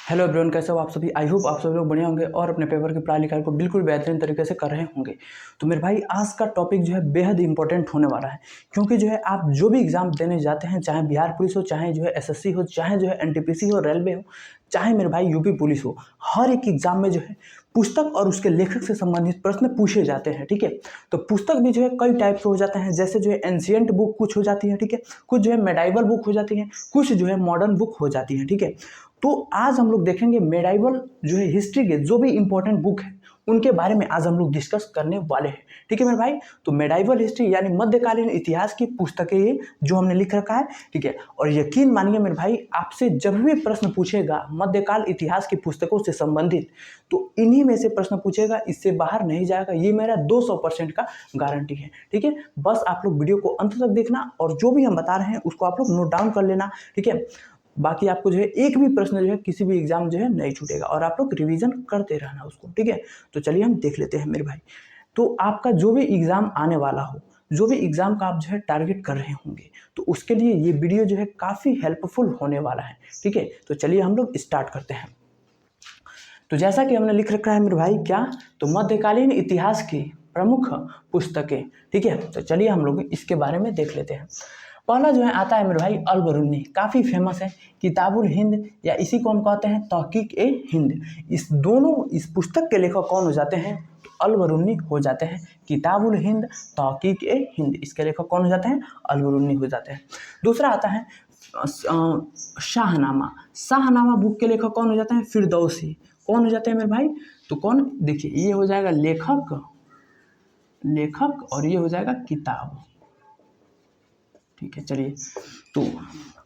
Hello everyone, कैसे हो आप सभी। आई होप आप सभी लोग बढ़िया होंगे और अपने पेपर की पढ़ाई लिखाई को बिल्कुल बेहतरीन तरीके से कर रहे होंगे। तो मेरे भाई, आज का टॉपिक जो है बेहद इंपॉर्टेंट होने वाला है, क्योंकि जो है आप जो भी एग्जाम देने जाते हैं, चाहे बिहार पुलिस हो, चाहे जो है एसएससी हो, चाहे जो है एनटीपीसी हो, रेलवे हो, चाहे मेरे भाई यूपी पुलिस हो, हर एक एग्जाम में जो है पुस्तक और उसके लेखक से संबंधित प्रश्न पूछे जाते हैं। ठीक है, तो पुस्तक भी जो है कई टाइप के हो जाते हैं, जैसे जो है एंशियंट बुक कुछ हो जाती है, ठीक है, कुछ जो है मेडाइवल बुक हो जाती है, कुछ जो है मॉडर्न बुक हो जाती है। ठीक है, तो आज हम लोग देखेंगे मेडाइवल जो है हिस्ट्री के जो भी इंपॉर्टेंट बुक है उनके बारे में आज हम लोग डिस्कस करने वाले हैं। ठीक है मेरे भाई, तो मेडाइवल हिस्ट्री यानी मध्यकालीन इतिहास की पुस्तकें ये जो हमने लिख रखा है। ठीक है, और यकीन मानिए मेरे भाई, आपसे जब भी प्रश्न पूछेगा मध्यकाल इतिहास की पुस्तकों से संबंधित, तो इन्हीं में से प्रश्न पूछेगा, इससे बाहर नहीं जाएगा। ये मेरा 200% का गारंटी है। ठीक है, बस आप लोग वीडियो को अंत तक देखना और जो भी हम बता रहे हैं उसको आप लोग नोट डाउन कर लेना। ठीक है, बाकी आपको जो है एक भी प्रश्न जो है किसी भी एग्जाम जो है नहीं छूटेगा और आप लोग रिवीजन करते रहना उसको। ठीक है, तो चलिए हम देख लेते हैं मेरे भाई। तो आपका जो भी एग्जाम आने वाला हो, जो भी एग्जाम का आप जो है टारगेट कर रहे होंगे, तो उसके लिए ये वीडियो जो है काफ़ी हेल्पफुल होने वाला है। ठीक है, तो चलिए हम लोग स्टार्ट करते हैं। तो जैसा कि हमने लिख रखा है मेरे भाई, क्या तो मध्यकालीन इतिहास की प्रमुख पुस्तकें। ठीक है, तो चलिए हम लोग इसके बारे में देख लेते हैं। पहला जो है आता है मेरे भाई अल-बरूनी, काफ़ी फेमस है, किताबुल हिंद, या इसी को हम कहते हैं तहकीक ए हिंद। इस पुस्तक के लेखक कौन हो जाते हैं? तो अल-बरूनी हो जाते हैं। किताबुल हिंद, तहकीक ए हिंद, इसके लेखक कौन हो जाते हैं? अल-बरूनी हो जाते हैं। दूसरा आता है शाहनामा। शाहनामा बुक के लेखक कौन हो जाते हैं? फिरदौसी। कौन हो जाते हैं मेरे भाई? तो कौन, देखिए ये हो जाएगा लेखक और ये हो जाएगा किताब। ठीक है, चलिए, तो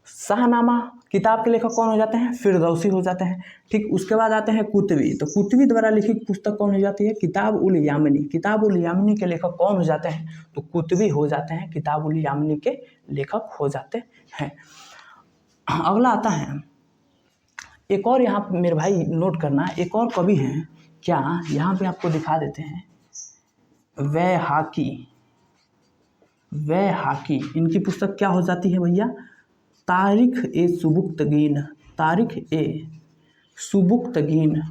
शाहनामा किताब के लेखक कौन हो जाते हैं? फिरदौसी हो जाते हैं। ठीक, उसके बाद आते हैं कुतबी। तो कुतबी द्वारा लिखित पुस्तक कौन हो जाती है? किताब उल यामिनी। किताब उल यामिनी के लेखक कौन हो जाते हैं? तो कुतबी हो जाते हैं, किताब उल यामिनी के लेखक हो जाते हैं। अगला आता है, एक और यहाँ मेरे भाई नोट करना, एक और कवि हैं, क्या यहाँ पे आपको दिखा देते हैं, वैहाकी। इनकी पुस्तक क्या हो जाती है भैया? तारीख ए सुबुक्तगीन। तारीख ए सुबुक्तगीन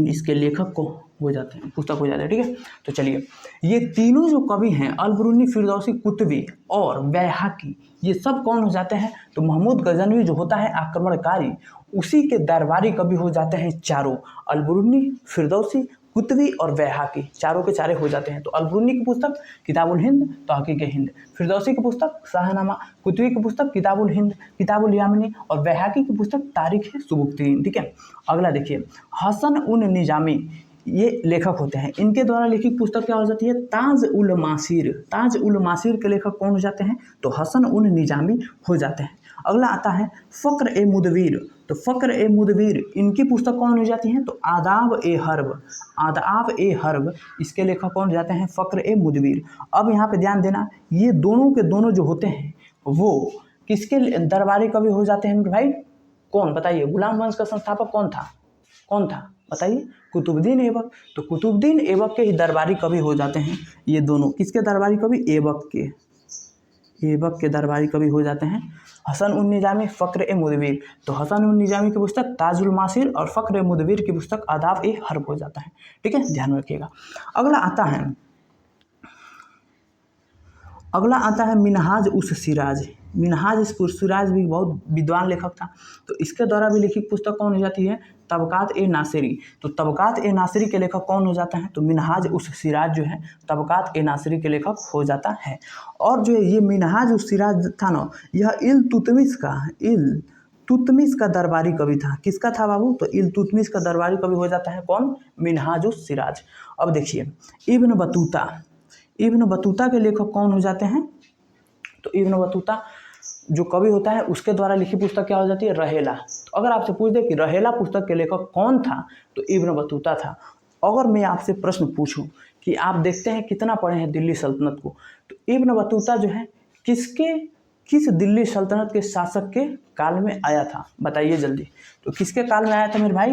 इसके लेखक को हो जाते हैं, पुस्तक हो जाते हैं। ठीक है, तो चलिए, ये तीनों जो कवि हैं, अल-बरूनी, फिरदौसी, कुतबी और वैहाकी, ये सब कौन हो जाते हैं? तो महमूद गजनवी जो होता है आक्रमणकारी, उसी के दरबारी कवि हो जाते हैं चारों। अल-बरूनी, फिरदौसी, कुतबी और वैहाकी, चारों के चारे हो जाते हैं। तो अल-बरूनी की पुस्तक किताबुल हिंद, तहकीक हिंद, फिरदौसी की पुस्तक शाहनामा, कुतबी की पुस्तक किताबुल हिंद, किताबुल यामिनी और वैहाकी की पुस्तक तारीख सुबुक्तगीन। ठीक है, अगला देखिए, हसन उन निजामी, ये लेखक होते हैं, इनके द्वारा लिखित पुस्तक क्या हो जाती है? ताज उल मासीर। ताज उल मासीर के लेखक कौन हो जाते हैं? तो हसन उन निजामी हो जाते हैं। अगला आता है फ़क्र ए मुदवीर। तो फ़क्र ए मुदवीर, इनकी पुस्तक कौन हो जाती है? तो आदाब ए हर्ब, इसके लेखक कौन हो जाते हैं? फ़क्र ए मुदवीर। अब यहाँ पे ध्यान देना, ये दोनों के दोनों जो होते हैं वो किसके दरबारी कवि हो जाते हैं भाई? कौन बताइए? गुलाम वंश का संस्थापक कौन था बताइए? कुतुबुद्दीन ऐबक। तो कुतुबुद्दीन ऐबक के ही दरबारी कवि हो जाते हैं ये दोनों। किसके दरबारी कवि? ऐबक के दरबारी कवि हो जाते हैं हसन उन निजामी, फ़क्र ए मुदवीर। तो हसन उन निजामी की पुस्तक ताजुल मासिर और फ़क्र ए मुदवीर की पुस्तक आदाब ए हर्ब हो जाता है। ठीक है, ध्यान में रखिएगा। अगला आता है मिनहाज उस सिराज। मिनहाज उस सिराज भी बहुत विद्वान लेखक था, तो इसके द्वारा भी लिखित पुस्तक कौन हो जाती है? तबकात ए नासिरी। तो तबकात ए नासिरी के लेखक कौन हो जाता है? तो मिनहाज उस सिराज जो है तबकात ए नासिरी के लेखक हो जाता है। और जो है ये मिनहाज उस सिराज था ना, यह इल्तुतमिश का दरबारी कवि था। किसका था बाबू? तो इल्तुतमिश का दरबारी कवि हो जाता है कौन? मिनहाज उस सिराज। अब देखिए, इब्न बतूता के लेखक कौन हो जाते हैं? तो इब्न बतूता जो कवि होता है उसके द्वारा लिखी पुस्तक क्या हो जाती है? रहेला। तो अगर आपसे पूछ दे कि रहेला पुस्तक के लेखक कौन था, तो इब्न बतूता था। अगर मैं आपसे प्रश्न पूछूं कि आप देखते हैं कितना पढ़े हैं दिल्ली सल्तनत को, तो इब्न बतूता जो है किस दिल्ली सल्तनत के शासक के काल में आया था? बताइए जल्दी। तो किसके काल में आया था मेरे भाई?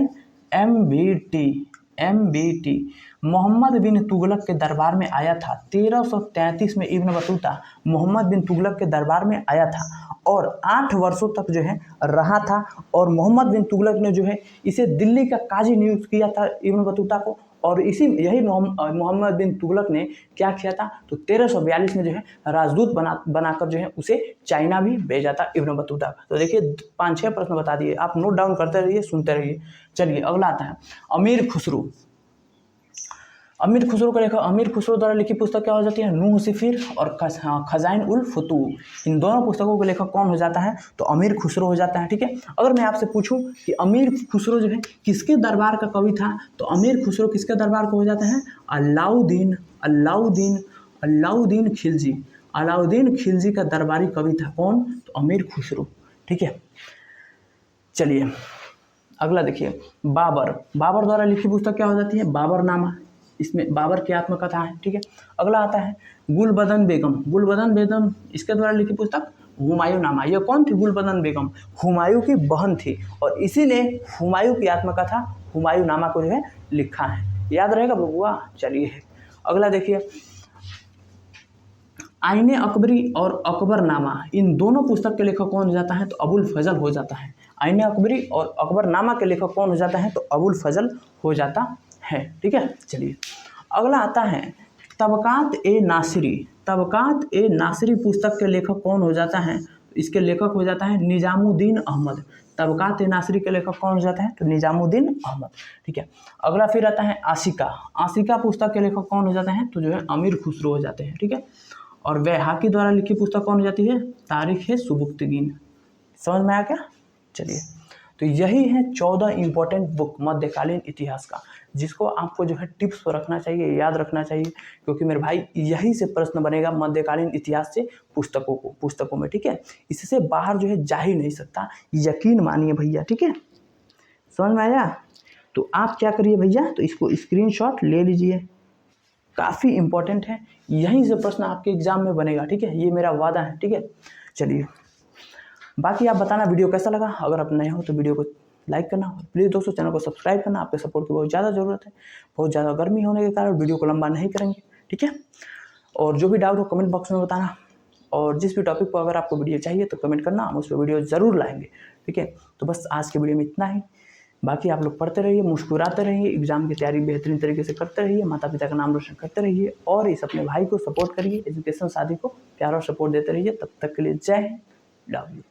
MBT मोहम्मद बिन तुगलक के दरबार में आया था। 1333 में इब्न बतूता मोहम्मद बिन तुगलक के दरबार में आया था और 8 वर्षों तक जो है रहा था। और मोहम्मद बिन तुगलक ने जो है इसे दिल्ली का काजी नियुक्त किया था इब्न बतूता को। और यही मोहम्मद बिन तुगलक ने क्या किया था, तो 1342 में जो है राजदूत बनाकर जो है उसे चाइना भी भेजा था इब्न बतूता का। तो देखिए 5-6 प्रश्न बता दिए, आप नोट डाउन करते रहिए, सुनते रहिए। चलिए अगला आता है अमीर खुसरो। अमीर खुसरो का लेखक अमीर खुसरो द्वारा लिखी पुस्तक क्या हो जाती है, नूह सिफिर और खजाइन उल फुतूह। इन दोनों पुस्तकों के लेखक कौन हो जाता है, तो अमीर खुसरो हो जाता है। ठीक है, अगर मैं आपसे पूछूं कि अमीर खुसरो जो है किसके दरबार का कवि था, तो अमीर खुसरो किसके दरबार का हो जाता है, अलाउद्दीन खिलजी। अलाउद्दीन खिलजी का दरबारी कवि था कौन, तो अमीर खुसरो। ठीक है, चलिए अगला देखिए बाबर द्वारा लिखी पुस्तक क्या हो जाती है, बाबरनामा। इसमें बाबर की आत्मकथा है। ठीक है, अगला आता है गुलबदन बेगम इसके द्वारा लिखी पुस्तक हुमायूंनामा। ये कौन थी, गुलबदन बेगम हुमायूं की बहन थी और इसीलिए हुमायूं की आत्मकथा हुमायूंनामा को जो है लिखा है। याद रहेगा बबुआ। चलिए अगला देखिए आईने अकबरी और अकबरनामा। इन दोनों पुस्तक के लेखक कौन हो जाता है, तो अबुल फजल हो जाता है। आईने अकबरी और अकबरनामा के लेखक कौन हो जाता है, तो अबुल फजल हो जाता है। ठीक है, चलिए अगला आता है तबकात ए नासिरी पुस्तक के लेखक कौन हो जाता है, तो इसके लेखक हो जाता है निजामुद्दीन अहमद। तबकात ए नासिरी के लेखक कौन हो जाता है, तो निजामुद्दीन अहमद। ठीक है, अगला फिर आता है आशिका पुस्तक के लेखक कौन हो जाता है, तो जो है अमीर खुसरो हो जाते हैं। ठीक है, और बैहाकी द्वारा लिखी पुस्तक कौन हो जाती है, तारीख-ए-सुबुक्तगीन। समझ में आया क्या। चलिए तो यही है 14 इंपॉर्टेंट बुक मध्यकालीन इतिहास का, जिसको आपको जो है टिप्स पर रखना चाहिए, याद रखना चाहिए, क्योंकि मेरे भाई यही से प्रश्न बनेगा मध्यकालीन इतिहास से पुस्तकों में। ठीक है, इससे बाहर जो है जा ही नहीं सकता, यकीन मानिए भैया। ठीक है, समझ में आया। तो आप क्या करिए भैया, तो इसको स्क्रीनशॉट ले लीजिए, काफ़ी इंपॉर्टेंट है, यहीं से प्रश्न आपके एग्जाम में बनेगा। ठीक है, ये मेरा वादा है। ठीक है, चलिए बाकी आप बताना वीडियो कैसा लगा। अगर आप नए हो तो वीडियो को लाइक करना, प्लीज़ दोस्तों चैनल को सब्सक्राइब करना। आपके सपोर्ट की बहुत ज़्यादा ज़रूरत है, बहुत ज़्यादा गर्मी होने के कारण वीडियो को लंबा नहीं करेंगे। ठीक है, और जो भी डाउट हो कमेंट बॉक्स में बताना, और जिस भी टॉपिक पर अगर आपको वीडियो चाहिए तो कमेंट करना, हम उस पर वीडियो ज़रूर लाएंगे। ठीक है, तो बस आज के वीडियो में इतना ही। बाकी आप लोग पढ़ते रहिए, मुस्कुराते रहिए, एग्जाम की तैयारी बेहतरीन तरीके से करते रहिए, माता पिता का नाम रोशन करते रहिए, और इस अपने भाई को सपोर्ट करिए, एजुकेशन शादी को प्यार और सपोर्ट देते रहिए। तब तक के लिए जय हिंद, लव यू।